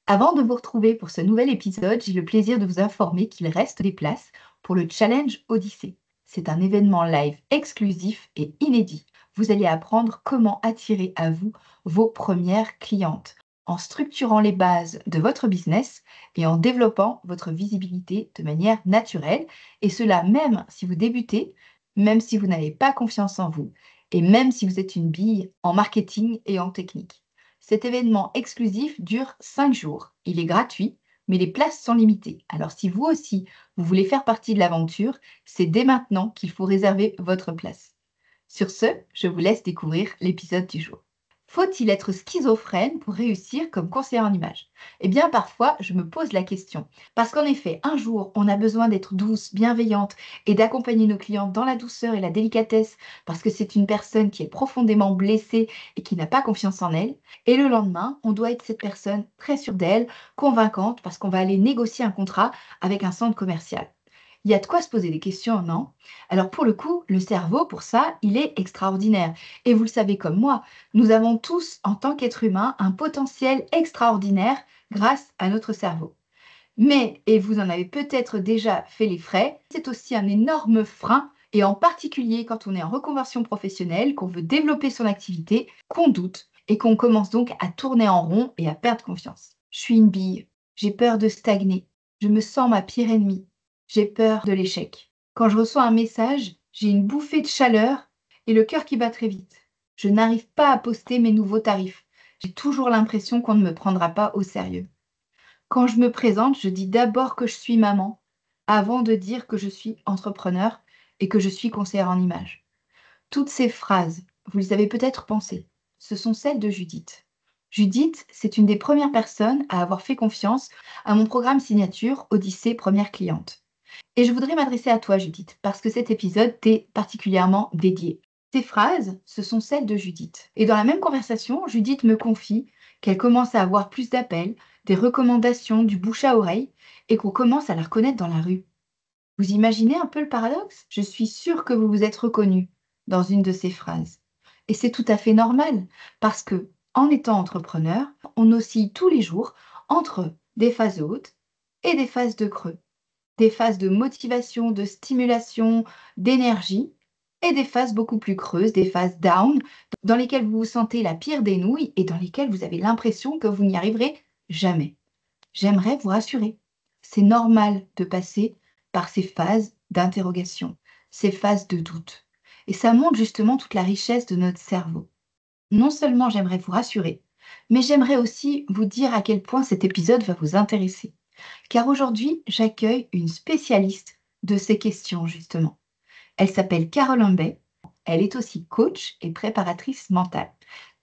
Avant de vous retrouver pour ce nouvel épisode, j'ai le plaisir de vous informer qu'il reste des places pour le Challenge Odyssée. C'est un événement live exclusif et inédit. Vous allez apprendre comment attirer à vous vos premières clientes en structurant les bases de votre business et en développant votre visibilité de manière naturelle. Et cela même si vous débutez, même si vous n'avez pas confiance en vous et même si vous êtes une bille en marketing et en technique. Cet événement exclusif dure 5 jours. Il est gratuit, mais les places sont limitées. Alors si vous aussi, vous voulez faire partie de l'aventure, c'est dès maintenant qu'il faut réserver votre place. Sur ce, je vous laisse découvrir l'épisode du jour. Faut-il être schizophrène pour réussir comme conseiller en images? Eh bien, parfois, je me pose la question. Parce qu'en effet, un jour, on a besoin d'être douce, bienveillante et d'accompagner nos clients dans la douceur et la délicatesse parce que c'est une personne qui est profondément blessée et qui n'a pas confiance en elle. Et le lendemain, on doit être cette personne très sûre d'elle, convaincante parce qu'on va aller négocier un contrat avec un centre commercial. Il y a de quoi se poser des questions, non? Alors pour le coup, le cerveau, pour ça, il est extraordinaire. Et vous le savez comme moi, nous avons tous, en tant qu'être humain, un potentiel extraordinaire grâce à notre cerveau. Mais, et vous en avez peut-être déjà fait les frais, c'est aussi un énorme frein, et en particulier quand on est en reconversion professionnelle, qu'on veut développer son activité, qu'on doute, et qu'on commence donc à tourner en rond et à perdre confiance. Je suis une bille, j'ai peur de stagner, je me sens ma pire ennemie, j'ai peur de l'échec. Quand je reçois un message, j'ai une bouffée de chaleur et le cœur qui bat très vite. Je n'arrive pas à poster mes nouveaux tarifs. J'ai toujours l'impression qu'on ne me prendra pas au sérieux. Quand je me présente, je dis d'abord que je suis maman, avant de dire que je suis entrepreneur et que je suis conseillère en images. Toutes ces phrases, vous les avez peut-être pensées, ce sont celles de Judith. Judith, c'est une des premières personnes à avoir fait confiance à mon programme signature Odyssée Première Cliente. Et je voudrais m'adresser à toi, Judith, parce que cet épisode t'est particulièrement dédié. Ces phrases, ce sont celles de Judith. Et dans la même conversation, Judith me confie qu'elle commence à avoir plus d'appels, des recommandations, du bouche à oreille, et qu'on commence à la reconnaître dans la rue. Vous imaginez un peu le paradoxe? Je suis sûre que vous vous êtes reconnu dans une de ces phrases. Et c'est tout à fait normal, parce que en étant entrepreneur, on oscille tous les jours entre des phases hautes et des phases de creux, des phases de motivation, de stimulation, d'énergie, et des phases beaucoup plus creuses, des phases down, dans lesquelles vous vous sentez la pire des nouilles et dans lesquelles vous avez l'impression que vous n'y arriverez jamais. J'aimerais vous rassurer. C'est normal de passer par ces phases d'interrogation, ces phases de doute. Et ça montre justement toute la richesse de notre cerveau. Non seulement j'aimerais vous rassurer, mais j'aimerais aussi vous dire à quel point cet épisode va vous intéresser. Car aujourd'hui, j'accueille une spécialiste de ces questions, justement. Elle s'appelle Carole Humbet. Elle est aussi coach et préparatrice mentale.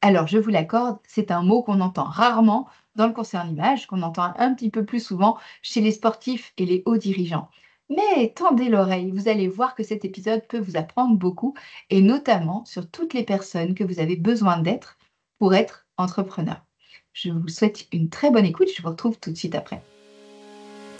Alors, je vous l'accorde, c'est un mot qu'on entend rarement dans le conseil en image, qu'on entend un petit peu plus souvent chez les sportifs et les hauts dirigeants. Mais tendez l'oreille, vous allez voir que cet épisode peut vous apprendre beaucoup, et notamment sur toutes les personnes que vous avez besoin d'être pour être entrepreneur. Je vous souhaite une très bonne écoute, je vous retrouve tout de suite après.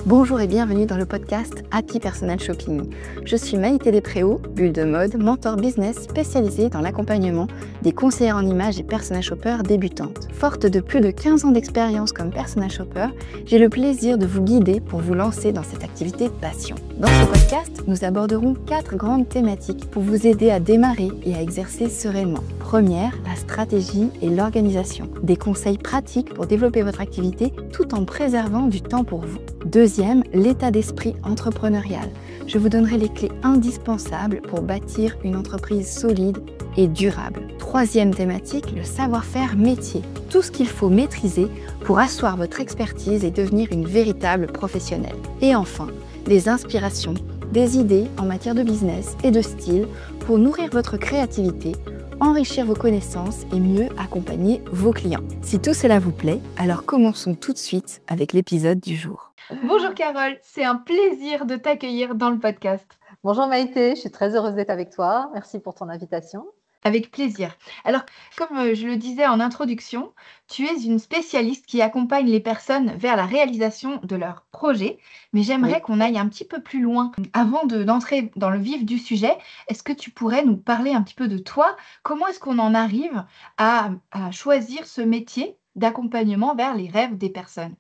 Bonjour et bienvenue dans le podcast Happy Personal Shopping. Je suis Maïté Despréaux, bulle de mode, mentor business spécialisée dans l'accompagnement des conseillères en images et personal shoppers débutantes. Forte de plus de 15 ans d'expérience comme personal shopper, j'ai le plaisir de vous guider pour vous lancer dans cette activité passion. Dans ce podcast, nous aborderons 4 grandes thématiques pour vous aider à démarrer et à exercer sereinement. Première, la stratégie et l'organisation. Des conseils pratiques pour développer votre activité tout en préservant du temps pour vous. Deuxième, l'état d'esprit entrepreneurial. Je vous donnerai les clés indispensables pour bâtir une entreprise solide et durable. Troisième thématique, le savoir-faire métier. Tout ce qu'il faut maîtriser pour asseoir votre expertise et devenir une véritable professionnelle. Et enfin, les inspirations, des idées en matière de business et de style pour nourrir votre créativité, enrichir vos connaissances et mieux accompagner vos clients. Si tout cela vous plaît, alors commençons tout de suite avec l'épisode du jour. Bonjour Carole, c'est un plaisir de t'accueillir dans le podcast. Bonjour Maïté, je suis très heureuse d'être avec toi. Merci pour ton invitation. Avec plaisir. Alors, comme je le disais en introduction, tu es une spécialiste qui accompagne les personnes vers la réalisation de leurs projets, mais j'aimerais qu'on aille un petit peu plus loin. Avant d'entrer dans le vif du sujet, est-ce que tu pourrais nous parler un petit peu de toi? Comment est-ce qu'on en arrive à choisir ce métier d'accompagnement vers les rêves des personnes?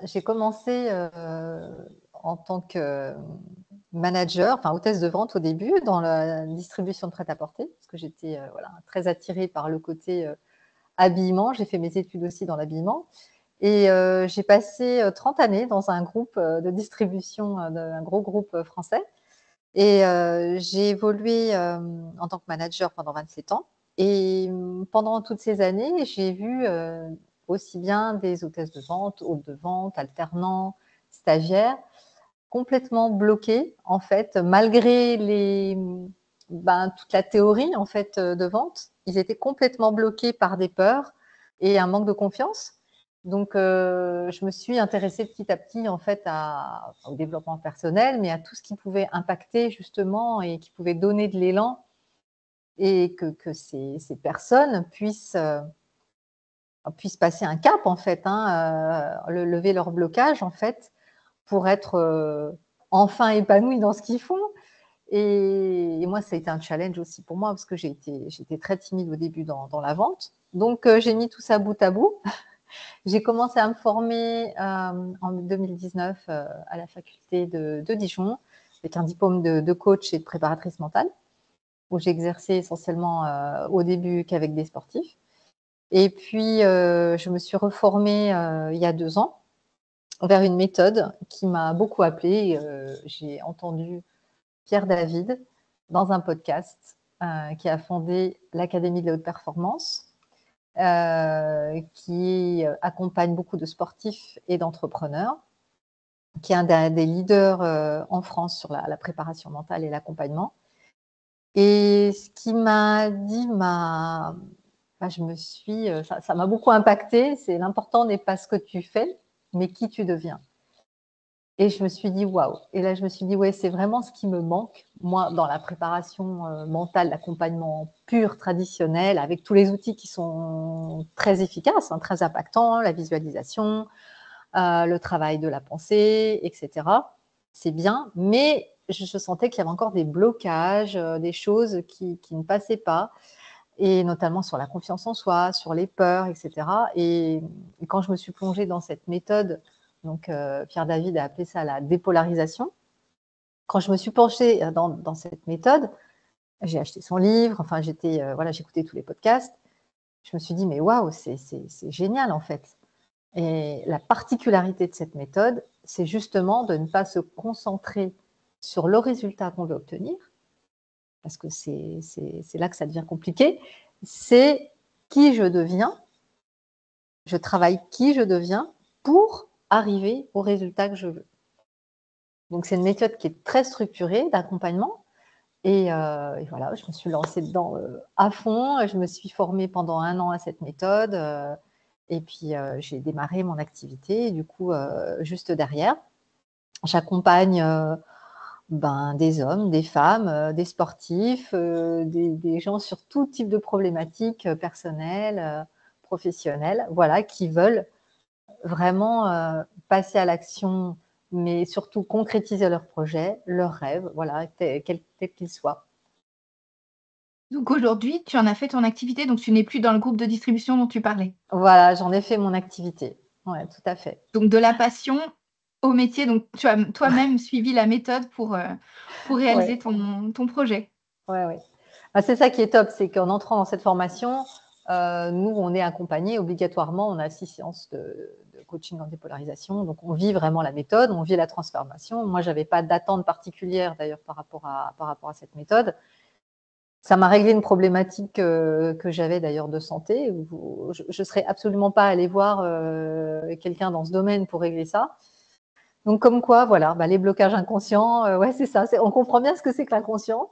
J'ai commencé en tant que manager, enfin hôtesse de vente au début, dans la distribution de prêt-à-porter, parce que j'étais très attirée par le côté habillement. J'ai fait mes études aussi dans l'habillement. Et j'ai passé 30 années dans un groupe de distribution, d'un gros groupe français. Et j'ai évolué en tant que manager pendant 27 ans. Et pendant toutes ces années, j'ai vu aussi bien des hôtesses de vente, hôtes de vente, alternants, stagiaires, complètement bloqués, en fait, malgré toute la théorie, en fait, de vente. Ils étaient complètement bloqués par des peurs et un manque de confiance. Donc, je me suis intéressée petit à petit, en fait, au développement personnel, mais à tout ce qui pouvait impacter, justement, et qui pouvait donner de l'élan et que ces personnes puissent passer un cap, en fait, lever leur blocage, en fait, pour être enfin épanouies dans ce qu'ils font. Et moi, ça a été un challenge aussi pour moi, parce que j'étais très timide au début dans la vente. Donc, j'ai mis tout ça bout à bout. J'ai commencé à me former en 2019 à la faculté de Dijon, avec un diplôme de coach et de préparatrice mentale, où j'ai exercé essentiellement au début qu'avec des sportifs. Et puis, je me suis reformée il y a 2 ans vers une méthode qui m'a beaucoup appelée. J'ai entendu Pierre David dans un podcast qui a fondé l'Académie de la haute performance, qui accompagne beaucoup de sportifs et d'entrepreneurs, qui est un des leaders en France sur la préparation mentale et l'accompagnement. Et ce qu'il m'a dit ça m'a beaucoup impacté. C'est l'important n'est pas ce que tu fais, mais qui tu deviens. Et je me suis dit waouh. Et là, je me suis dit ouais, c'est vraiment ce qui me manque, moi, dans la préparation mentale, l'accompagnement pur, traditionnel, avec tous les outils qui sont très efficaces, très impactants, la visualisation, le travail de la pensée, etc. C'est bien, mais je sentais qu'il y avait encore des blocages, des choses qui ne passaient pas, et notamment sur la confiance en soi, sur les peurs, etc. Et quand je me suis plongée dans cette méthode, donc Pierre David a appelé ça la dépolarisation. Quand je me suis penchée dans cette méthode, j'ai acheté son livre, enfin j'écoutais tous les podcasts. Je me suis dit mais waouh, c'est génial en fait. Et la particularité de cette méthode, c'est justement de ne pas se concentrer sur le résultat qu'on veut obtenir, parce que c'est là que ça devient compliqué. C'est qui je deviens, je travaille qui je deviens pour arriver au résultat que je veux. Donc, c'est une méthode qui est très structurée d'accompagnement. Et voilà, je me suis lancée dedans à fond. Je me suis formée pendant 1 an à cette méthode. Et puis, j'ai démarré mon activité. Et du coup, juste derrière, j'accompagne des hommes, des femmes, des sportifs, des gens sur tout type de problématiques personnelles, professionnelles, voilà, qui veulent vraiment passer à l'action, mais surtout concrétiser leurs projets, leurs rêves, voilà, quels qu'ils soient. Donc aujourd'hui, tu en as fait ton activité, donc tu n'es plus dans le groupe de distribution dont tu parlais. Voilà, j'en ai fait mon activité. Ouais, tout à fait. Donc de la passion au métier, donc tu as toi-même suivi la méthode pour réaliser Ouais, ton projet. ouais, ouais. C'est ça qui est top, c'est qu'en entrant dans cette formation, nous, on est accompagnés obligatoirement. On a 6 séances de coaching en dépolarisation. Donc, on vit vraiment la méthode, on vit la transformation. Moi, je n'avais pas d'attente particulière d'ailleurs par rapport à cette méthode. Ça m'a réglé une problématique que j'avais d'ailleurs de santé. Je ne serais absolument pas allée voir quelqu'un dans ce domaine pour régler ça. Donc, comme quoi, voilà, les blocages inconscients, ouais, c'est ça. On comprend bien ce que c'est que l'inconscient.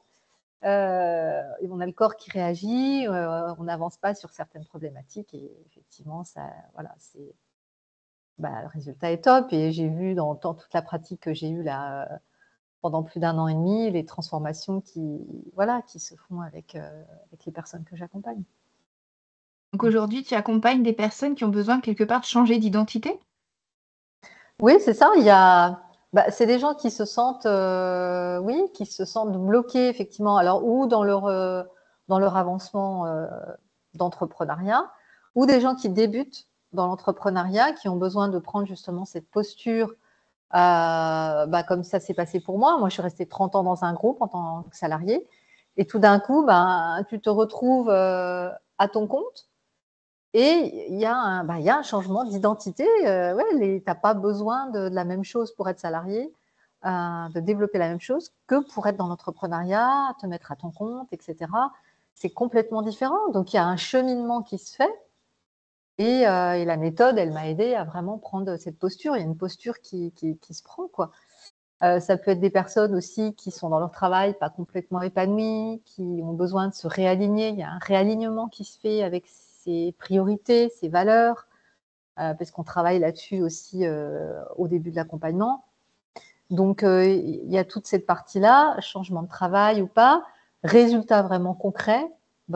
Et on a le corps qui réagit, on n'avance pas sur certaines problématiques. Et effectivement, le résultat est top. Et j'ai vu dans toute la pratique que j'ai eue là, pendant plus d'1 an et demi, les transformations qui se font avec les personnes que j'accompagne. Donc aujourd'hui, tu accompagnes des personnes qui ont besoin quelque part de changer d'identité? Oui, c'est ça. C'est des gens qui se sentent, qui se sentent bloqués effectivement. Alors, ou dans leur avancement d'entrepreneuriat, ou des gens qui débutent dans l'entrepreneuriat qui ont besoin de prendre justement cette posture, comme ça s'est passé pour moi. Moi, je suis restée 30 ans dans un groupe en tant que salariée et tout d'un coup, tu te retrouves à ton compte et il y a un changement d'identité. Tu n'as pas besoin de la même chose pour être salarié, de développer la même chose que pour être dans l'entrepreneuriat, te mettre à ton compte, etc. C'est complètement différent. Donc, il y a un cheminement qui se fait et la méthode, elle m'a aidée à vraiment prendre cette posture. Il y a une posture qui se prend, quoi. Ça peut être des personnes aussi qui sont dans leur travail pas complètement épanouies, qui ont besoin de se réaligner. Il y a un réalignement qui se fait avec ses priorités, ses valeurs, parce qu'on travaille là-dessus aussi au début de l'accompagnement. Donc, il y a toute cette partie-là, changement de travail ou pas, résultat vraiment concret,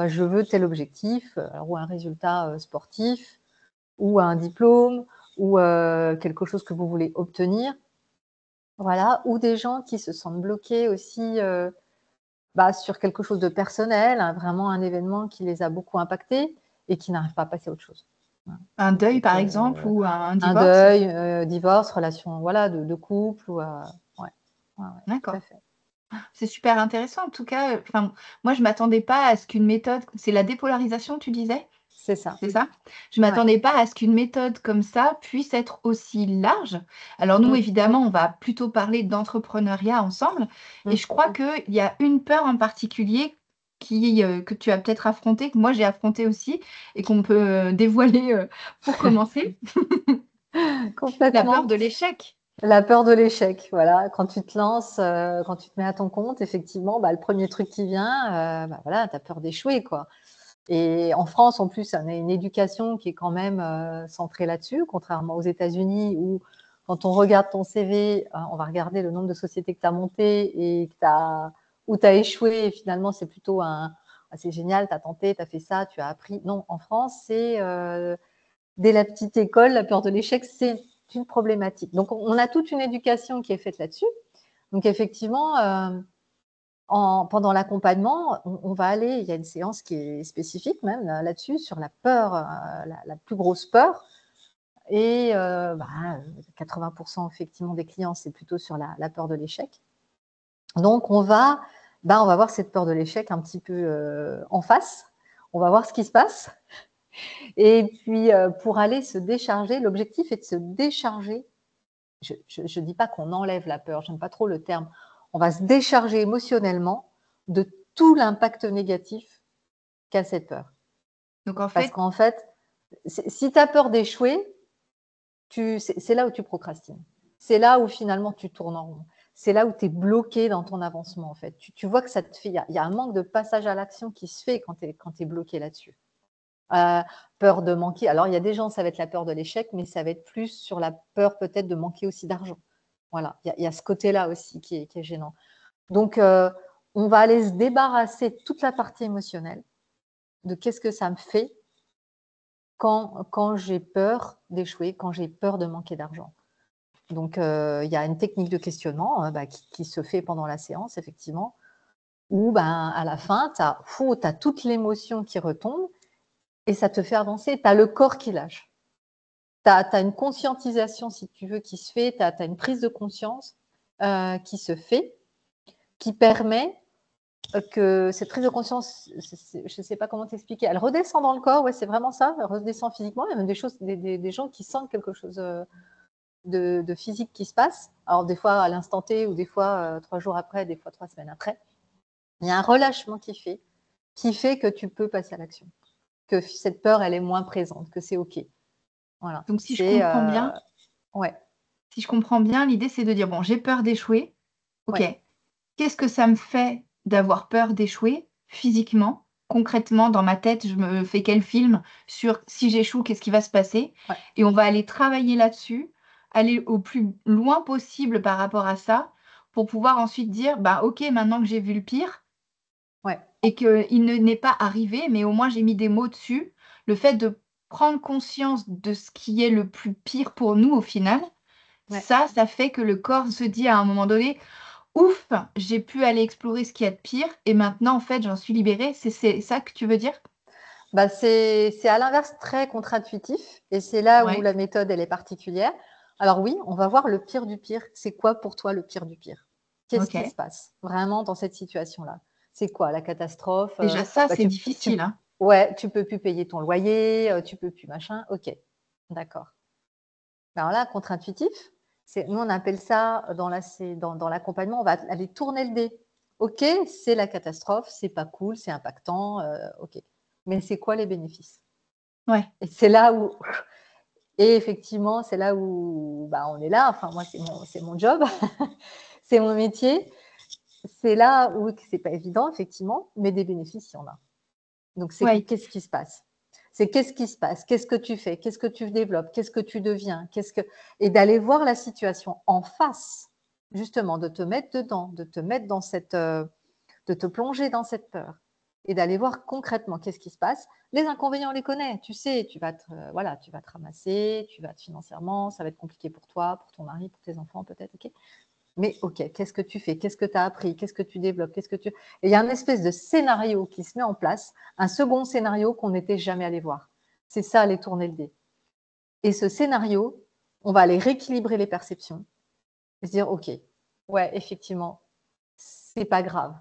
je veux tel objectif, ou un résultat sportif, ou un diplôme, ou quelque chose que vous voulez obtenir. Voilà, ou des gens qui se sentent bloqués aussi sur quelque chose de personnel, vraiment un événement qui les a beaucoup impactés et qui n'arrivent pas à passer à autre chose. Un deuil, par exemple, ou un Un divorce? deuil, divorce, relation de couple. Ouais, tout D'accord. à fait. C'est super intéressant. En tout cas, moi, je ne m'attendais pas à ce qu'une méthode, c'est la dépolarisation, tu disais? C'est ça. C'est ça? Je ne m'attendais pas à ce qu'une méthode comme ça puisse être aussi large. Alors nous, évidemment, on va plutôt parler d'entrepreneuriat ensemble. Et je crois qu'il y a une peur en particulier que tu as peut-être affrontée, que moi j'ai affrontée aussi, et qu'on peut dévoiler pour commencer. La Complètement. peur de l'échec. La peur de l'échec, voilà. Quand tu te lances, quand tu te mets à ton compte, effectivement, le premier truc qui vient, tu as peur d'échouer, quoi. Et en France, en plus, on a une éducation qui est quand même centrée là-dessus, contrairement aux États-Unis où, quand on regarde ton CV, on va regarder le nombre de sociétés que tu as montées et où tu as échoué. Et finalement, c'est plutôt c'est génial, tu as tenté, tu as fait ça, tu as appris. Non, en France, c'est dès la petite école, la peur de l'échec, c'est une problématique. Donc, on a toute une éducation qui est faite là-dessus. Donc, effectivement, pendant l'accompagnement, on va aller, il y a une séance qui est spécifique même là-dessus, sur la peur, la plus grosse peur. Et 80% effectivement des clients, c'est plutôt sur la peur de l'échec. Donc, on va voir cette peur de l'échec un petit peu en face. On va voir ce qui se passe. Et puis, pour aller se décharger, l'objectif est de se décharger. Je ne dis pas qu'on enlève la peur, j'aime pas trop le terme. On va se décharger émotionnellement de tout l'impact négatif qu'a cette peur. Donc, en Parce fait, qu'en fait, si tu as peur d'échouer, c'est là où tu procrastines. C'est là où finalement tu tournes en rond. C'est là où tu es bloqué dans ton avancement, en fait. Tu vois que ça te fait. Il y a un manque de passage à l'action qui se fait quand tu es bloqué là-dessus. Peur de manquer. Alors, il y a des gens, ça va être la peur de l'échec, mais ça va être plus sur la peur peut-être de manquer aussi d'argent. Voilà, il y a ce côté-là aussi qui est gênant. Donc, on va aller se débarrasser de toute la partie émotionnelle, de qu'est-ce que ça me fait quand j'ai peur d'échouer, quand j'ai peur de manquer d'argent. Donc, il y a une technique de questionnement qui se fait pendant la séance, effectivement, où à la fin, tu as toute l'émotion qui retombe et ça te fait avancer. Tu as le corps qui lâche. Tu as une conscientisation, si tu veux, qui se fait. Tu as une prise de conscience qui se fait, qui permet que cette prise de conscience, je ne sais pas comment t'expliquer, elle redescend dans le corps, ouais, c'est vraiment ça, elle redescend physiquement. Il y a même des gens qui sentent quelque chose de physique qui se passe. Alors, des fois à l'instant T, ou des fois 3 jours après, des fois 3 semaines après. Il y a un relâchement qui fait que tu peux passer à l'action. Que cette peur, elle est moins présente, que c'est OK. Voilà. Donc, si je comprends bien, ouais. si je comprends bien, l'idée, c'est de dire, bon, j'ai peur d'échouer. OK. Ouais. Qu'est-ce que ça me fait d'avoir peur d'échouer physiquement, concrètement, dans ma tête, je me fais quel film sur si j'échoue, qu'est-ce qui va se passer? Ouais. Et on va aller travailler là-dessus, aller au plus loin possible par rapport à ça, pour pouvoir ensuite dire, OK, maintenant que j'ai vu le pire, Ouais. et qu'il n'est pas arrivé, mais au moins j'ai mis des mots dessus, le fait de prendre conscience de ce qui est le plus pire pour nous au final, Ouais. ça fait que le corps se dit à un moment donné, ouf, j'ai pu aller explorer ce qu'il y a de pire et maintenant, en fait, j'en suis libérée. C'est ça que tu veux dire? Bah, c'est à l'inverse très contre-intuitif et c'est là où Ouais, la méthode, elle est particulière. Alors oui, on va voir le pire du pire. C'est quoi pour toi le pire du pire? Qu'est-ce qui ok. se passe vraiment dans cette situation-là? C'est quoi la catastrophe? Déjà ça, Bah, c'est difficile, hein. ouais, tu peux plus payer ton loyer, tu peux plus machin. Ok, d'accord. Alors là, contre-intuitif, nous on appelle ça dans l'accompagnement, on va aller tourner le dé. Ok, c'est la catastrophe, c'est pas cool, c'est impactant, ok. Mais c'est quoi les bénéfices? Ouais, Et c'est là où, et effectivement, c'est là où bah, on est là. Enfin, moi, c'est mon job, c'est mon métier. C'est là où c'est pas évident, effectivement, mais des bénéfices, il y en a. Donc, ouais. qu'est-ce qui se passe? C'est qu'est-ce qui se passe? Qu'est-ce que tu fais? Qu'est-ce que tu développes? Qu'est-ce que tu deviens? Et d'aller voir la situation en face, justement, de te mettre dedans, de te mettre dans de te plonger dans cette peur et d'aller voir concrètement qu'est-ce qui se passe. Les inconvénients, on les connaît. Tu sais, voilà, tu vas te ramasser, financièrement, ça va être compliqué pour toi, pour ton mari, pour tes enfants peut-être. Ok. Mais ok, qu'est-ce que tu fais? Qu'est-ce que tu as appris? Qu'est-ce que tu développes? Et il y a une espèce de scénario qui se met en place, un second scénario qu'on n'était jamais allé voir. C'est ça, aller tourner le dé. Et ce scénario, on va aller rééquilibrer les perceptions et se dire, ok, ouais, effectivement, c'est pas grave.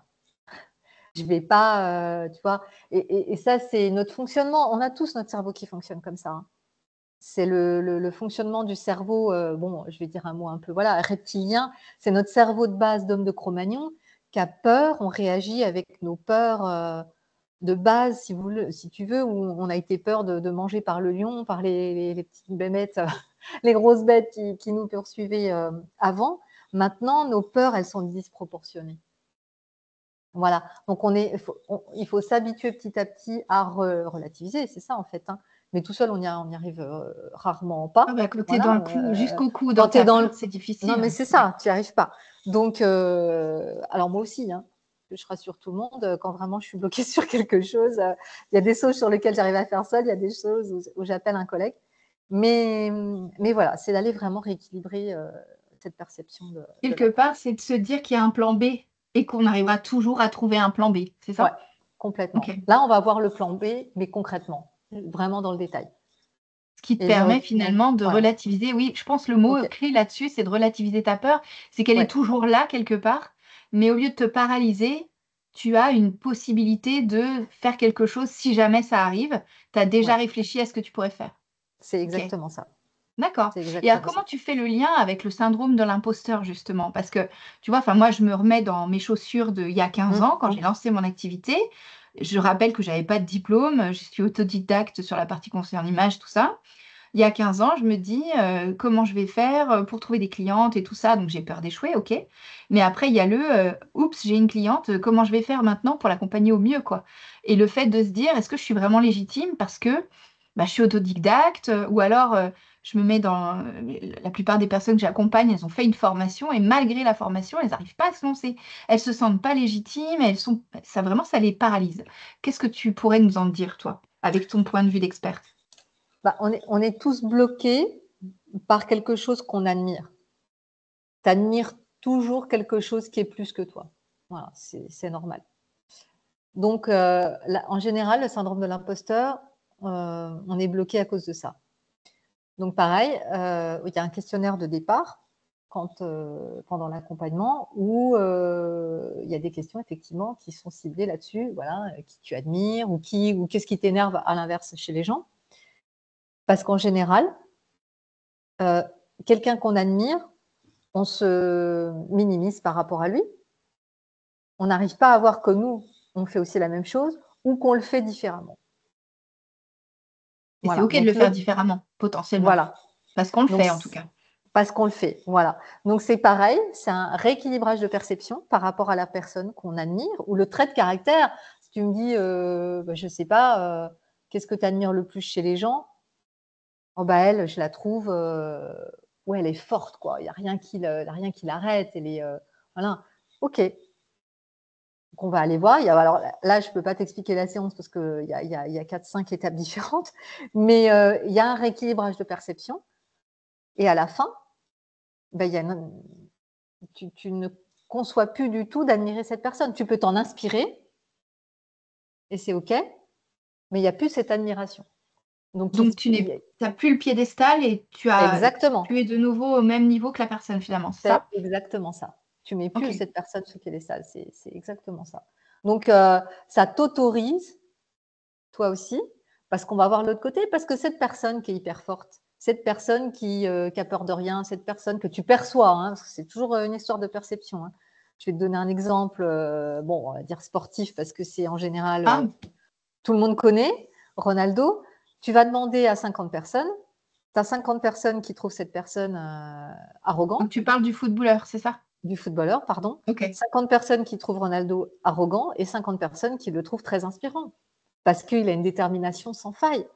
Je vais pas, tu vois. Et ça, c'est notre fonctionnement. On a tous notre cerveau qui fonctionne comme ça, hein. C'est le fonctionnement du cerveau, bon, je vais dire un mot un peu, voilà, reptilien. C'est notre cerveau de base d'homme de Cro-Magnon qui a peur. On réagit avec nos peurs de base, si tu veux, où on a été peur de manger par le lion, par les petites bébêtes, les grosses bêtes qui nous poursuivaient avant. Maintenant, nos peurs, elles sont disproportionnées. Voilà, donc il faut s'habituer petit à petit à relativiser, c'est ça en fait, hein. Mais tout seul, on y arrive rarement Ah pas. bah, quand tu es dans le Voilà, coup, jusqu'au cou quand dans tu es ta dans peur, le. c'est Non, difficile. mais c'est Ouais. ça, tu n'y arrives pas. Donc, alors moi aussi, hein, je rassure tout le monde, quand vraiment je suis bloquée sur quelque chose, il y a des choses sur lesquelles j'arrive à faire seule, il y a des choses où j'appelle un collègue. Mais voilà, c'est d'aller vraiment rééquilibrer cette perception de Quelque la peur. part, c'est de se dire qu'il y a un plan B et qu'on arrivera toujours à trouver un plan B, c'est Ouais, ça? OK. complètement. Là, on va voir le plan B, mais concrètement, vraiment dans le détail. Ce qui te Et dire, permet OK, finalement de voilà, relativiser, oui, je pense le mot OK, clé là-dessus, c'est de relativiser ta peur. C'est qu'elle est ouais, toujours là quelque part, mais au lieu de te paralyser, tu as une possibilité de faire quelque chose si jamais ça arrive. Tu as déjà ouais, réfléchi à ce que tu pourrais faire. c'est OK, exactement ça. d'accord. C'est Et alors exactement comment ça. tu fais le lien avec le syndrome de l'imposteur justement? Parce que tu vois, enfin moi je me remets dans mes chaussures d'il y a 15 Mmh, ans quand j'ai lancé mon activité. Je rappelle que j'avais pas de diplôme, je suis autodidacte sur la partie conseil en image, tout ça. Il y a 15 ans, je me dis, «Comment je vais faire, pour trouver des clientes et tout ça?» Donc j'ai peur d'échouer, OK. Mais après il y a «Oups, j'ai une cliente, comment je vais faire maintenant pour l'accompagner au mieux, quoi?» Et le fait de se dire: «Est-ce que je suis vraiment légitime parce que, bah, je suis autodidacte?» Ou alors, je me mets dans, la plupart des personnes que j'accompagne, elles ont fait une formation et malgré la formation, elles n'arrivent pas à se lancer. Elles se sentent pas légitimes, elles sont ça vraiment, ça les paralyse. Qu'est-ce que tu pourrais nous en dire, toi, avec ton point de vue d'experte? Bah, on est tous bloqués par quelque chose qu'on admire. Tu admires toujours quelque chose qui est plus que toi. Voilà, c'est normal. Donc, en général, le syndrome de l'imposteur, on est bloqué à cause de ça. Donc pareil, il y a un questionnaire de départ pendant l'accompagnement où il y a des questions effectivement qui sont ciblées là-dessus, voilà, qui tu admires ou qu'est-ce qui t'énerve à l'inverse chez les gens. Parce qu'en général, heu, quelqu'un qu'on admire, on se minimise par rapport à lui. On n'arrive pas à voir que nous, on fait aussi la même chose ou qu'on le fait différemment. Et c'est Voilà, OK de le donc faire différemment, potentiellement, voilà, parce qu'on le donc fait en tout cas. parce qu'on le fait, voilà. Donc c'est pareil, c'est un rééquilibrage de perception par rapport à la personne qu'on admire ou le trait de caractère. Si tu me dis, bah, je sais pas, qu'est-ce que tu admires le plus chez les gens? Oh bah, elle, je la trouve, ouais, elle est forte quoi, il y a rien qui l'arrête, elle est, voilà. OK, donc on va aller voir, alors là, je peux pas t'expliquer la séance parce qu'il y a 4-5 étapes différentes, mais il y a un rééquilibrage de perception et à la fin, bah, il y a tu ne conçois plus du tout d'admirer cette personne. Tu peux t'en inspirer et c'est OK, mais il n'y a plus cette admiration. Donc, Donc, tu n'as plus le piédestal et exactement, tu es de nouveau au même niveau que la personne finalement, c'est c'est ça? exactement ça. Tu mets plus OK. cette personne sous piédestal, c'est exactement ça. Donc, ça t'autorise, toi aussi, parce qu'on va voir l'autre côté, parce que cette personne qui est hyper forte, cette personne qui a peur de rien, cette personne que tu perçois, hein, parce que c'est toujours une histoire de perception, hein. Je vais te donner un exemple, bon, on va dire sportif, parce que c'est en général, Ah, tout le monde connaît, Ronaldo. Tu vas demander à 50 personnes, tu as 50 personnes qui trouvent cette personne arrogant, donc tu parles du footballeur, c'est ça? du footballeur, pardon. OK. 50 personnes qui trouvent Ronaldo arrogant et 50 personnes qui le trouvent très inspirant, parce qu'il a une détermination sans faille.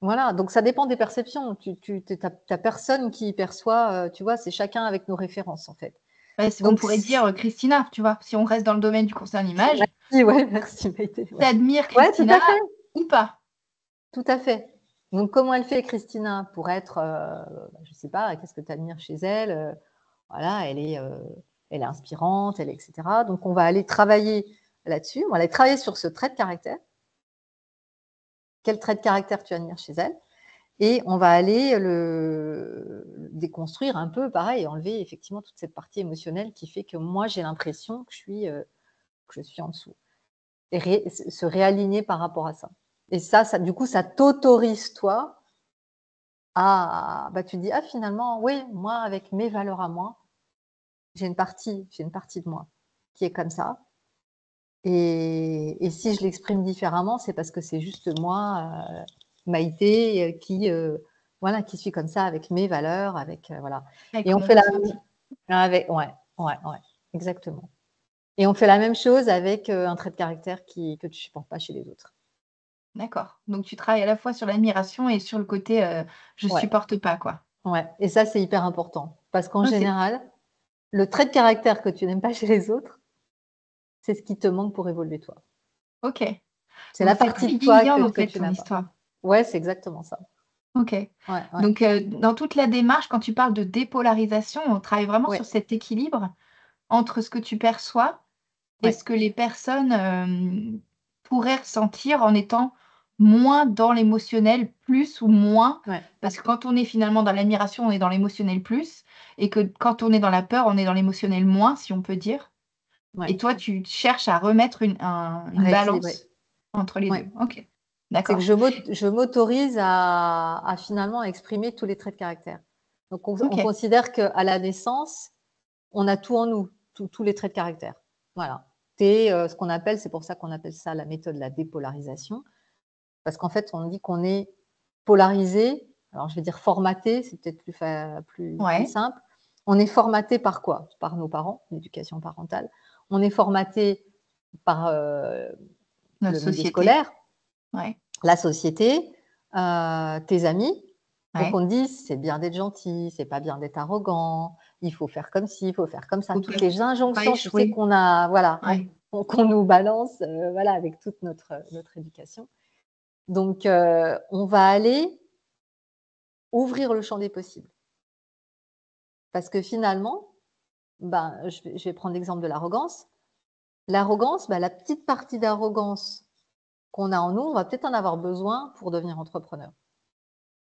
Voilà, donc ça dépend des perceptions. Tu as personne qui perçoit, tu vois, c'est chacun avec nos références, en fait. Bah, on Donc pourrait dire, Christina, tu vois? Si on reste dans le domaine du conseil en images, merci, ouais, merci Maïté, tu ouais. admires Ouais, tout Christina à fait, ou pas? tout à fait. Donc comment elle fait Christina pour être, je sais pas, qu'est-ce que tu admires chez elle? Voilà, elle est inspirante, elle est et cetera. Donc on va aller travailler là-dessus, on va aller travailler sur ce trait de caractère. Quel trait de caractère tu admires chez elle? Et on va aller le déconstruire un peu, pareil, enlever effectivement toute cette partie émotionnelle qui fait que moi, j'ai l'impression que je suis en dessous. Et se réaligner par rapport à ça. Et ça du coup, ça t'autorise, toi, à bah, tu dis: «Ah finalement, oui, moi, avec mes valeurs à moi, j'ai une partie de moi qui est comme ça et si je l'exprime différemment, c'est parce que c'est juste moi, Maïté, voilà, qui suis comme ça avec mes valeurs, avec, voilà». Avec Et on mon fait la ressenti. avec ouais, ouais, ouais, exactement. Et on fait la même chose avec, un trait de caractère que tu supportes pas chez les autres. D'accord. Donc tu travailles à la fois sur l'admiration et sur le côté, je Ouais, supporte pas, quoi. ouais, et ça, c'est hyper important parce qu'en OK. général, le trait de caractère que tu n'aimes pas chez les autres, c'est ce qui te manque pour évoluer toi. OK. C'est la Donc c'est partie très de toi yin-yang en que fait tu ton n'as pas. histoire. Ouais, c'est exactement ça. OK. Ouais, ouais, Donc dans toute la démarche, quand tu parles de dépolarisation, on travaille vraiment sur ouais, cet équilibre entre ce que tu perçois et ouais, ce que les personnes, pourraient ressentir en étant moins dans l'émotionnel, plus ou moins. ouais, Parce que quand on est finalement dans l'admiration, on est dans l'émotionnel plus et que quand on est dans la peur, on est dans l'émotionnel moins, si on peut dire. ouais. Et toi, tu cherches à remettre une Rééquilibrer. balance entre les Ouais. 2. OK, C'est que d'accord. je m'autorise à finalement exprimer tous les traits de caractère. Donc on OK. considère qu'à la naissance, on a tout en nous, tous les traits de caractère. Voilà. C'est ce qu'on appelle, c'est pour ça qu'on appelle ça la méthode de la dépolarisation. Parce qu'en fait, on dit qu'on est polarisé, alors je vais dire formaté, c'est peut-être plus Ouais, simple. On est formaté par quoi? Par nos parents, l'éducation parentale. On est formaté par, notre le milieu société. scolaire, Ouais, la société, tes amis. Donc ouais. on te dit: «C'est bien d'être gentil, c'est pas bien d'être arrogant, il faut faire comme ci, il faut faire comme ça». Faut Toutes pas les faut pas injonctions, tu sais, échouer. qu'on a, voilà, Ouais. qu'on nous balance, voilà, avec toute notre éducation. Donc, on va aller ouvrir le champ des possibles. Parce que finalement, ben, je vais prendre l'exemple de l'arrogance. L'arrogance, bah, la petite partie d'arrogance qu'on a en nous, on va peut-être en avoir besoin pour devenir entrepreneur.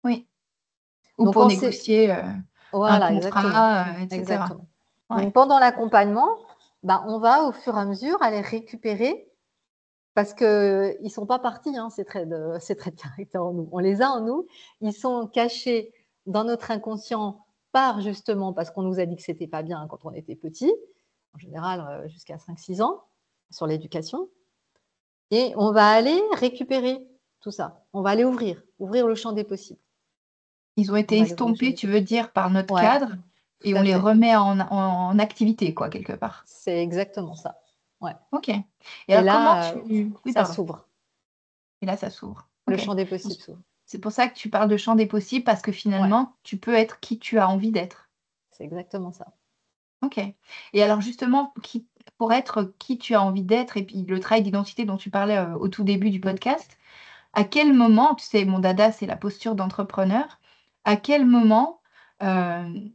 Oui. Ou Donc pour on sait, négocier, un voilà, exactement, contrat, et cetera. exactement. Ouais. Donc pendant l'accompagnement, bah, on va au fur et à mesure aller récupérer parce qu'ils ne sont pas partis, hein, ces traits de caractère en nous. On les a en nous, ils sont cachés dans notre inconscient justement parce qu'on nous a dit que c'était pas bien quand on était petit, en général, jusqu'à 5-6 ans, sur l'éducation, et on va aller récupérer tout ça. On va aller ouvrir le champ des possibles. Ils ont On été va aller ouvrir le champ estompés, des tu veux possibles. dire, par notre Ouais, cadre tout et on à les fait. remet en activité quoi, quelque part. C'est exactement ça. Ouais, OK. Et et alors comment là, tu oui, ça pardon. s'ouvre. Et là, ça s'ouvre. Le OK. champ des Donc possibles s'ouvre. c'est pour ça que tu parles de champ des possibles parce que Ouais, finalement, tu peux être qui tu as envie d'être. c'est exactement ça. OK. Et alors justement, pour être qui tu as envie d'être et puis le travail d'identité dont tu parlais, au tout début du Mmh. podcast, à quel moment, tu sais, mon dada, c'est la posture d'entrepreneur. À quel moment, hem,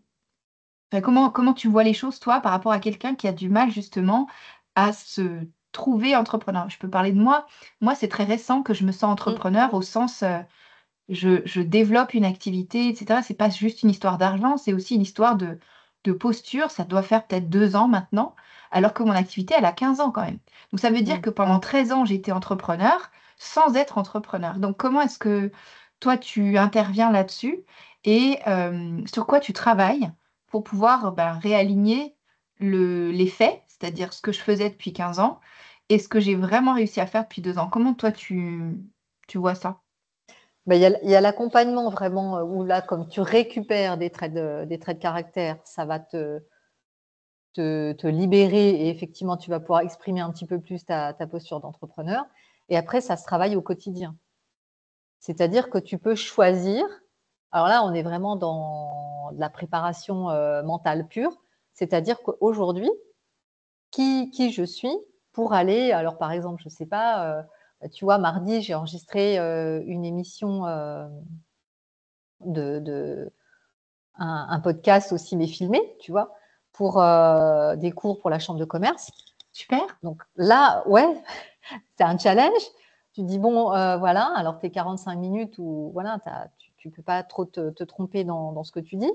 enfin, comment tu vois les choses, toi, par rapport à quelqu'un qui a du mal justement à se trouver entrepreneur? Je peux parler de moi. Moi, c'est très récent que je me sens Mmh. entrepreneur au sens, je développe une activité et cetera. C'est pas juste une histoire d'argent, c'est aussi une histoire de posture. Ça doit faire peut-être 2 ans maintenant, alors que mon activité, elle a 15 ans quand même. Donc ça veut dire Mmh. que pendant 13 ans, j'ai été entrepreneur sans être entrepreneur. Donc comment est-ce que toi, tu interviens là-dessus et sur quoi tu travailles pour pouvoir, ben, réaligner les faits, c'est-à-dire ce que je faisais depuis 15 ans et ce que j'ai vraiment réussi à faire depuis 2 ans? Comment toi, tu vois ça? Bah, il y a l'accompagnement vraiment, où là, comme tu récupères des traits de caractère, ça va te libérer et effectivement, tu vas pouvoir exprimer un petit peu plus ta posture d'entrepreneur et après ça se travaille au quotidien. C'est-à-dire que tu peux choisir alors là, on est vraiment dans de la préparation, mentale pure, c'est-à-dire qu'aujourd'hui, qui je suis pour aller alors par exemple, je ne sais pas, tu vois, mardi, j'ai enregistré, une émission, de un podcast aussi, mais filmé, tu vois? Pour, des cours pour la chambre de commerce. Super. Donc là, ouais, c'est un challenge. Tu te dis: «Bon, voilà», alors tes 45 minutes où voilà, tu peux pas trop te tromper dans ce que tu dis.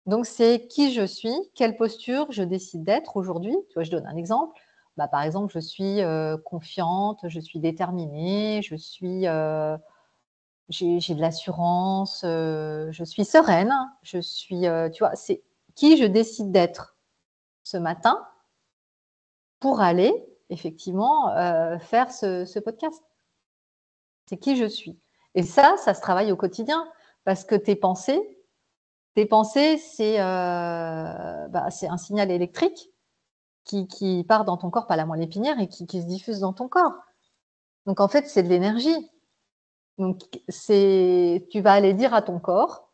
Donc c'est qui je suis, quelle posture je décide d'être aujourd'hui. Tu vois, je donne un exemple. Bah, par exemple, je suis, confiante, je suis déterminée, j'ai de l'assurance, je suis sereine, je suis, tu vois? C'est qui je décide d'être ce matin pour aller effectivement, faire ce podcast. C'est qui je suis et ça se travaille au quotidien parce que tes pensées c'est un signal électrique qui part dans ton corps, pas la moelle épinière et qui se diffuse dans ton corps. Donc en fait, c'est de l'énergie. Donc tu vas aller dire à ton corps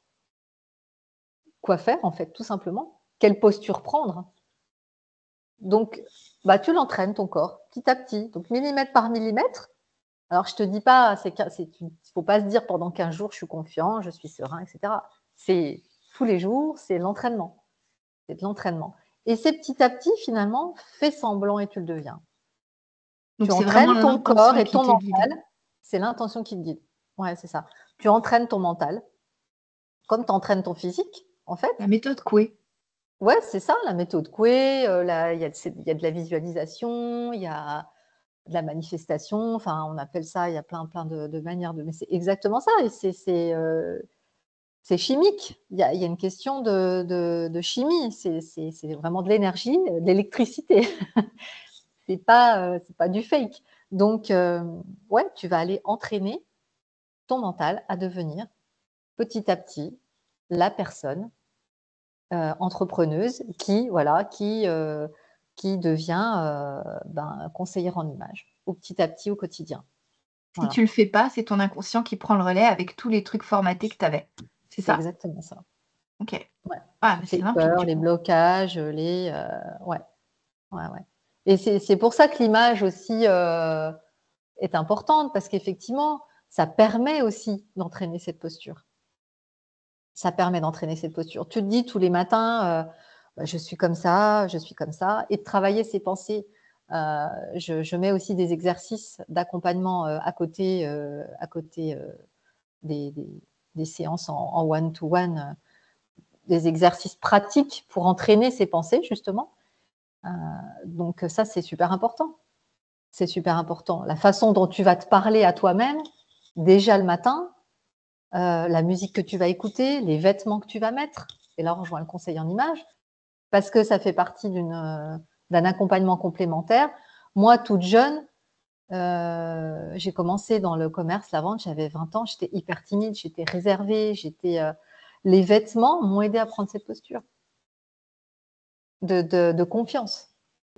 quoi faire en fait, tout simplement. Quelle posture prendre. Donc, bah, tu l'entraînes ton corps, petit à petit, donc millimètre par millimètre. Alors je te dis pas, faut pas se dire pendant 15 jours: «Je suis confiant, je suis serein» et cetera. C'est tous les jours, c'est l'entraînement, c'est de l'entraînement et c'est petit à petit finalement, fais semblant et tu le deviens. Tu Donc c'est vraiment entraînes ton corps l'intention et qui ton te guide. mental, c'est l'intention qui te guide. Ouais, c'est ça. Tu entraînes ton mental, comme tu entraînes ton physique, en fait. La méthode Coué. Ouais, c'est ça, la méthode Coué, il y a de la visualisation, il y a de la manifestation, enfin, on appelle ça, il y a plein de manières de mais c'est exactement ça et c'est chimique. Il y a une question de chimie, c'est vraiment de l'énergie, de l'électricité. C'est pas du fake. Donc, ouais, tu vas aller entraîner ton mental à devenir petit à petit la personne, entrepreneuse qui voilà, qui devient, ben, conseillère en images, au petit à petit, au quotidien. Si Voilà, tu le fais pas, c'est ton inconscient qui prend le relais avec tous les trucs formatés que tu avais. C'est c'est ça? exactement ça. OK. Ouais. Ah, bah, Toutes c'est les limpide peurs, du les coup. blocages, ouais, ouais, ouais et c'est pour ça que l'image aussi, est importante parce qu'effectivement, ça permet aussi d'entraîner cette posture. Ça permet d'entraîner cette posture. Tu te dis tous les matins, bah, je suis comme ça, je suis comme ça et de travailler ses pensées. Je mets aussi des exercices d'accompagnement, à côté, des séances en one to one, des exercices pratiques pour entraîner ses pensées justement. Heu, donc ça, c'est super important. C'est super important. La façon dont tu vas te parler à toi-même, déjà le matin, la musique que tu vas écouter, les vêtements que tu vas mettre et là, on rejoint le conseil en images, parce que ça fait partie d'un accompagnement complémentaire. Moi, toute jeune, j'ai commencé dans le commerce, la vente, j'avais 20 ans, j'étais hyper timide, j'étais réservée, les vêtements m'ont aidée à prendre cette posture de confiance.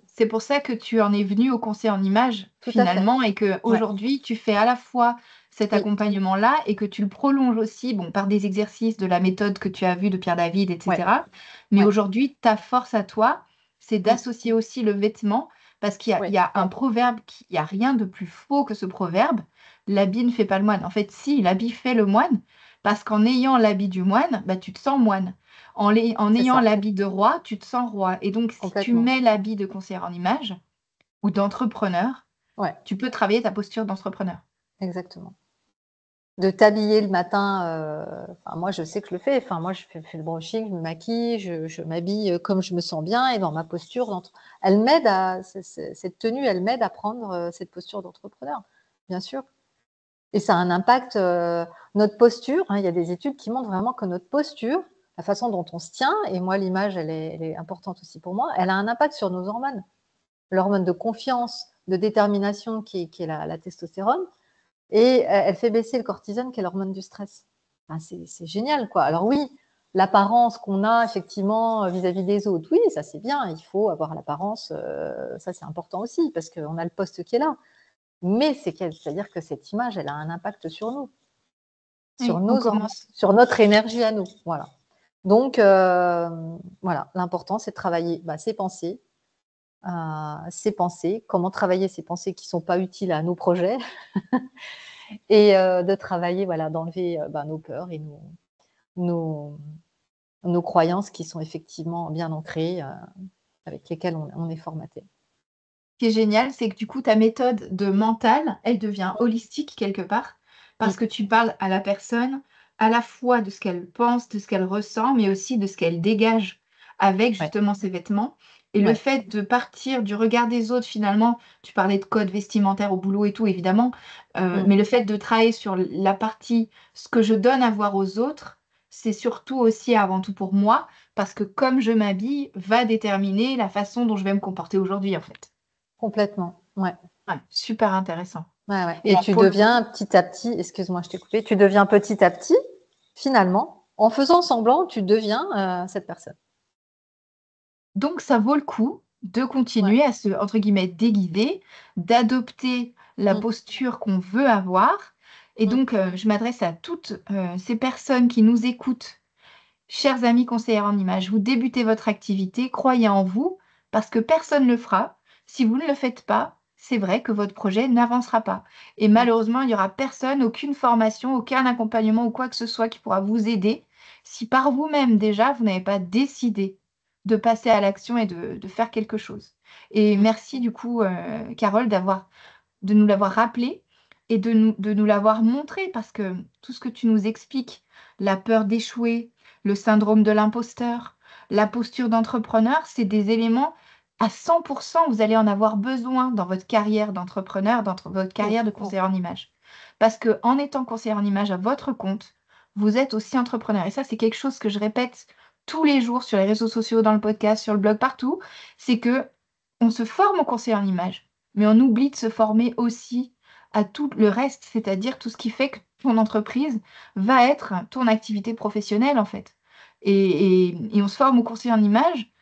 C'est pour ça que tu en es venu au conseil en images Tout à fait. finalement et Ouais. qu'aujourd'hui tu fais à la fois cet Oui. accompagnement-là et que tu le prolonges aussi, bon, par des exercices de la méthode que tu as vue de Pierre David et Ouais. cetera. Mais Ouais. aujourd'hui, ta force à toi, c'est Mmh. d'associer aussi le vêtement parce il Ouais. y a un proverbe il y a rien de plus faux que ce proverbe: «L'habit ne fait pas le moine». En fait si, l'habit fait le moine parce qu'en ayant l'habit du moine, bah, tu te sens moine. En C'est ayant ça, l'habit de roi, tu te sens roi et donc si tu complètement. mets l'habit de conseillère en images, ou d'entrepreneur, Ouais, tu peux travailler ta posture d'entrepreneur. exactement. De t'habiller le matin, moi je sais que je le fais. Moi je fais le brushing, je me maquille, je m'habille comme je me sens bien et dans ma posture elle m'aide cette tenue, elle m'aide à prendre cette posture d'entrepreneur, bien sûr. Et ça a un impact, notre posture, hein, il y a des études qui montrent vraiment que notre posture, la façon dont on se tient, et moi l'image elle est importante aussi pour moi, elle a un impact sur nos hormones. L'hormone de confiance, de détermination qui est la testostérone, et elle fait baisser le cortisone qui est l'hormone du stress. C'est génial, quoi. Alors oui, l'apparence qu'on a effectivement vis-à-vis des autres, oui, ça c'est bien, il faut avoir l'apparence, ça c'est important aussi parce qu'on a le poste qui est là. Mais c'est-à-dire que cette image, elle a un impact sur nous, sur Oui, on nos hormones, commence. sur notre énergie à nous. Voilà. Donc, voilà, l'important c'est de travailler ses pensées, comment travailler ces pensées qui ne sont pas utiles à nos projets, et de travailler, voilà, d'enlever nos peurs et nos, nos croyances qui sont effectivement bien ancrées, avec lesquelles on est formaté. Ce qui est génial, c'est que du coup, ta méthode de mental, elle devient holistique quelque part, parce Mm. que tu parles à la personne à la fois de ce qu'elle pense, de ce qu'elle ressent, mais aussi de ce qu'elle dégage avec Ouais, justement ses vêtements. Et le ouais. fait de partir du regard des autres, finalement, tu parlais de code vestimentaire au boulot et tout, évidemment, Mm. mais le fait de travailler sur la partie ce que je donne à voir aux autres, c'est surtout aussi avant tout pour moi, parce que comme je m'habille va déterminer la façon dont je vais me comporter aujourd'hui, en fait. Complètement. Ouais. Ouais, super intéressant. Ouais, ouais. Et Et tu pour le deviens petit à petit, excuse-moi, je t'ai coupé, tu deviens petit à petit, finalement, en faisant semblant, tu deviens cette personne. donc ça vaut le coup de Ouais. continuer à se, entre guillemets, «déguiser», d'adopter la Mm. posture qu'on veut avoir et Mm. donc je m'adresse à toutes, ces personnes qui nous écoutent. Chers amis conseillères en images, vous débutez votre activité, croyez en vous parce que personne ne le fera. Si vous ne le faites pas, c'est vrai que votre projet n'avancera pas. Et Mm. malheureusement, il n'y aura personne, aucune formation, aucun accompagnement ou quoi que ce soit qui pourra vous aider si par vous-même déjà, vous n'avez pas décidé de passer à l'action et de faire quelque chose. Et Mm. merci du coup, Carole, de nous l'avoir rappelé et de nous l'avoir montré parce que tout ce que tu nous expliques, la peur d'échouer, le syndrome de l'imposteur, la posture d'entrepreneur, c'est des éléments à 100%, vous allez en avoir besoin dans votre carrière d'entrepreneur, dans votre carrière de Complètement. conseiller en image. Parce que en étant conseiller en image à votre compte, vous êtes aussi entrepreneur. Et ça, c'est quelque chose que je répète tous les jours sur les réseaux sociaux, dans le podcast, sur le blog, partout. C'est que on se forme au conseiller en image, mais on oublie de se former aussi à tout le reste, c'est-à-dire tout ce qui fait que ton entreprise va être ton activité professionnelle, en fait. Et on se forme au conseiller en image,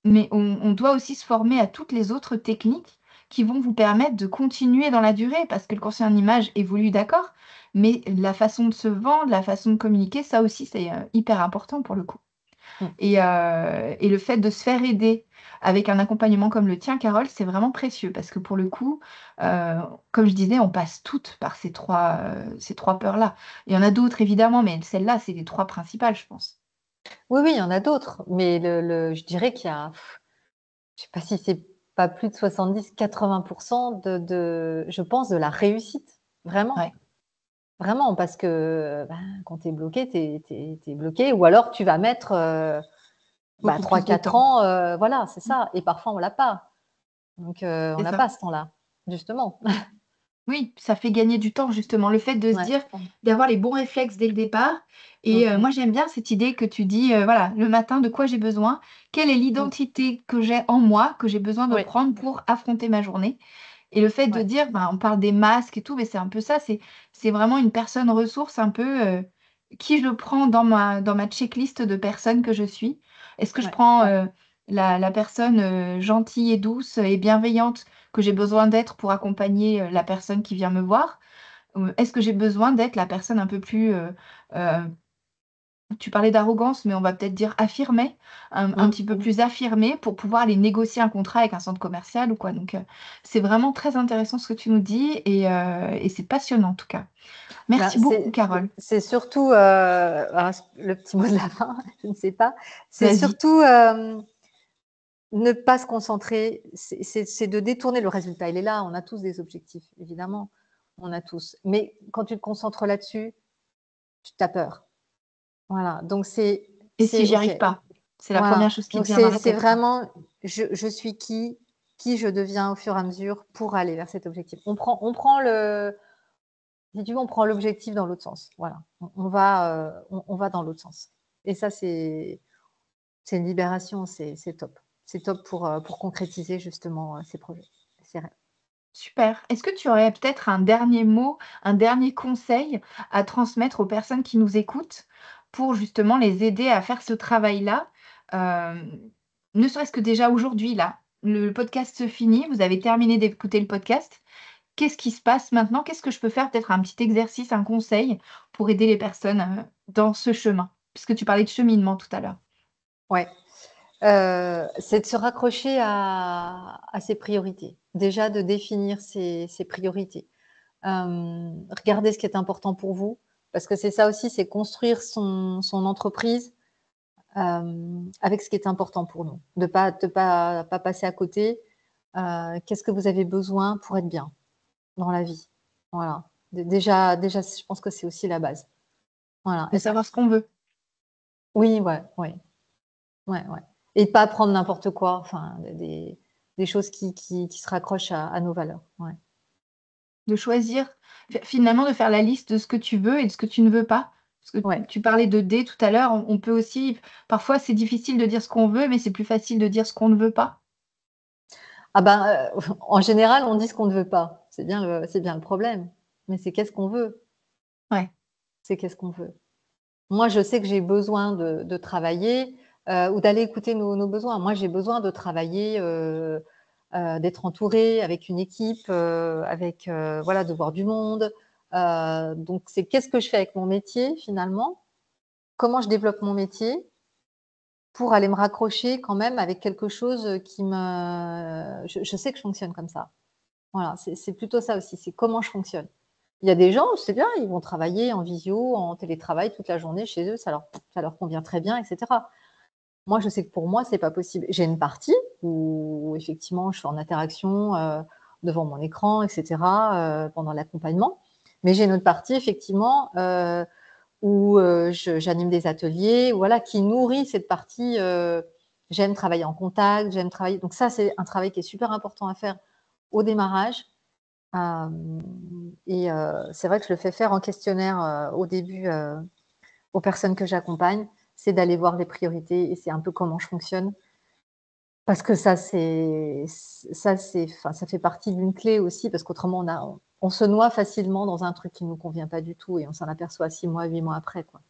mais on doit aussi se former à toutes les autres techniques qui vont vous permettre de continuer dans la durée, parce que le conseiller en image évolue, d'accord, mais la façon de se vendre, la façon de communiquer, ça aussi, c'est hyper important pour le coup. Mm. Et le fait de se faire aider avec un accompagnement comme le tien, Carole, c'est vraiment précieux parce que pour le coup, heu, comme je disais, on passe toutes par ces trois peurs-là. Il y en a d'autres évidemment, mais celles-là, c'est les 3 principales, je pense. Oui, oui, il y en a d'autres, mais je dirais qu'il y a, je sais pas si c'est pas plus de 70-80% je pense, de la réussite. Vraiment. Ouais, Vraiment, parce que quand tu es bloqué, tu es bloqué, ou alors tu vas mettre beaucoup plus de 3-4 temps. ans, voilà, c'est Mmh, ça. Et parfois, on l'a pas. Donc, on c'est n'a ça. pas ce temps-là, justement. Oui, ça fait gagner du temps justement, le fait de se Ouais. dire d'avoir les bons réflexes dès le départ et Mmh mh. moi j'aime bien cette idée que tu dis, voilà, le matin de quoi j'ai besoin? Quelle est Mmh. l'identité que j'ai en moi, que j'ai besoin de Oui, prendre pour affronter ma journée? Et le fait de ouais. dire, ben, on parle des masques et tout, mais c'est un peu ça, c'est vraiment une personne ressource un peu, qui je prends dans ma checklist de personnes que je suis. Est-ce que je Ouais. prends, la personne, gentille et douce et bienveillante que j'ai besoin d'être pour accompagner, la personne qui vient me voir? Ou est-ce que j'ai besoin d'être la personne un peu plus, tu parlais d'arrogance, mais on va peut-être dire affirmée, un Mmh. petit peu plus affirmée pour pouvoir aller négocier un contrat avec un centre commercial ou quoi. Donc, c'est vraiment très intéressant ce que tu nous dis et c'est passionnant en tout cas. Ben, Merci beaucoup Carole. c'est surtout, le petit mot de la fin, je ne sais pas, c'est Vas-y. surtout, ne pas se concentrer, c'est de détourner le résultat. Il est là, on a tous des objectifs, évidemment, on a tous. Mais quand tu te concentres là-dessus, tu as peur. Voilà, donc Et si j'y OK. arrive pas? C'est la Voilà, première chose qui donc te vient dans la c'est tête, quoi. vraiment je suis qui je deviens au fur et à mesure pour aller vers cet objectif. On prend si tu veux, on prend l'objectif dans l'autre sens. Voilà, on va dans l'autre sens. Et ça, c'est une libération, c'est top. C'est top pour concrétiser justement, ces projets, ces rêves. Super. Est-ce que tu aurais peut-être un dernier mot, un dernier conseil à transmettre aux personnes qui nous écoutent pour justement les aider à faire ce travail-là? Hem, Ne serait-ce que déjà aujourd'hui là, le podcast se finit, vous avez terminé d'écouter le podcast. Qu'est-ce qui se passe maintenant? Qu'est-ce que je peux faire? Peut-être un petit exercice, un conseil pour aider les personnes, dans ce chemin? Puisque tu parlais de cheminement tout à l'heure. Ouais, c'est de se raccrocher à ses priorités. Déjà de définir ses priorités. Regardez ce qui est important pour vous, parce que c'est ça aussi, c'est construire son entreprise, avec ce qui est important pour nous. De pas passer à côté. Qu'est-ce que vous avez besoin pour être bien dans la vie? Voilà. Déjà, je pense que c'est aussi la base. Voilà. De savoir ce qu'on veut. Oui, ouais, ouais. Ouais, ouais. Et de pas prendre n'importe quoi, enfin des choses qui se raccrochent à nos valeurs. Ouais. De choisir, finalement, de faire la liste de ce que tu veux et de ce que tu ne veux pas. Parce que Ouais. tu parlais de D tout à l'heure, on peut aussi parfois c'est difficile de dire ce qu'on veut, mais c'est plus facile de dire ce qu'on ne veut pas. Ah ben, en général, on dit ce qu'on ne veut pas. C'est bien le problème. Mais c'est qu'est-ce qu'on veut? Ouais, C'est qu'est-ce qu'on veut? Moi, je sais que j'ai besoin de travailler, ou d'aller écouter nos besoins. Moi, j'ai besoin de travailler, d'être entourée avec une équipe, voilà, de voir du monde. Donc c'est qu'est-ce que je fais avec mon métier finalement? Comment je développe mon métier pour aller me raccrocher quand même avec quelque chose, qui me je sais que je fonctionne comme ça. Voilà, c'est plutôt ça aussi, c'est comment je fonctionne. Il y a des gens, c'est bien, ils vont travailler en visio, en télétravail toute la journée chez eux, ça leur convient très bien et cetera. Moi, je sais que pour moi, c'est pas possible. J'ai une partie où effectivement, je suis en interaction, devant mon écran et cetera, pendant l'accompagnement. Mais j'ai une autre partie effectivement, où, j'anime des ateliers, voilà, qui nourrit cette partie, j'aime travailler en contact, j'aime travailler donc ça, c'est un travail qui est super important à faire au démarrage. C'est vrai que je le fais faire en questionnaire, au début, aux personnes que j'accompagne, c'est d'aller voir les priorités et c'est un peu comment je fonctionne. Parce que enfin, ça fait partie d'une clé aussi, parce qu'autrement on se noie facilement dans un truc qui ne nous convient pas du tout et on s'en aperçoit 6 mois, 8 mois après, quoi.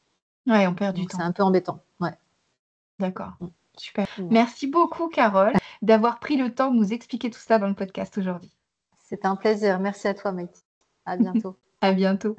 ouais, on perd du Donc c'est temps. un peu embêtant. Ouais. D'accord, Mmh. super. Voilà. Merci beaucoup Carole, d'avoir pris le temps de nous expliquer tout ça dans le podcast aujourd'hui. C'était un plaisir. Merci à toi, Maïti. À bientôt. À bientôt.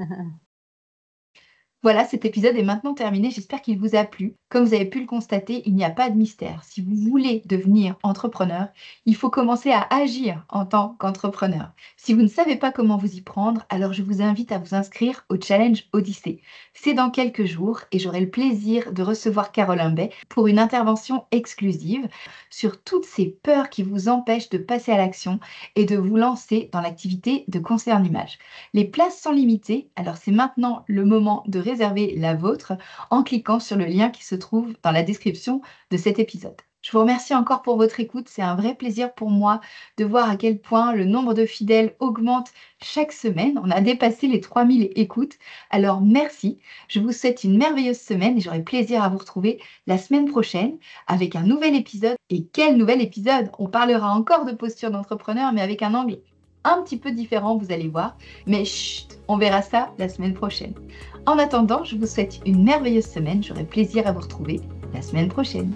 Voilà, cet épisode est maintenant terminé. J'espère qu'il vous a plu. Comme vous avez pu le constater, il n'y a pas de mystère. Si vous voulez devenir entrepreneur, il faut commencer à agir en tant qu'entrepreneur. Si vous ne savez pas comment vous y prendre, alors je vous invite à vous inscrire au Challenge Odyssée. C'est dans quelques jours et j'aurai le plaisir de recevoir Caroline Bay pour une intervention exclusive sur toutes ces peurs qui vous empêchent de passer à l'action et de vous lancer dans l'activité de conseiller en images. Les places sont limitées, alors c'est maintenant le moment de réserver la vôtre en cliquant sur le lien qui se trouve dans la description de cet épisode. Je vous remercie encore pour votre écoute. C'est un vrai plaisir pour moi de voir à quel point le nombre de fidèles augmente chaque semaine. On a dépassé les 3000 écoutes. Alors merci. Je vous souhaite une merveilleuse semaine et j'aurai plaisir à vous retrouver la semaine prochaine avec un nouvel épisode. Et quel nouvel épisode! On parlera encore de posture d'entrepreneur, mais avec un angle un petit peu différent, vous allez voir. Mais chut, on verra ça la semaine prochaine. En attendant, je vous souhaite une merveilleuse semaine. J'aurai plaisir à vous retrouver la semaine prochaine.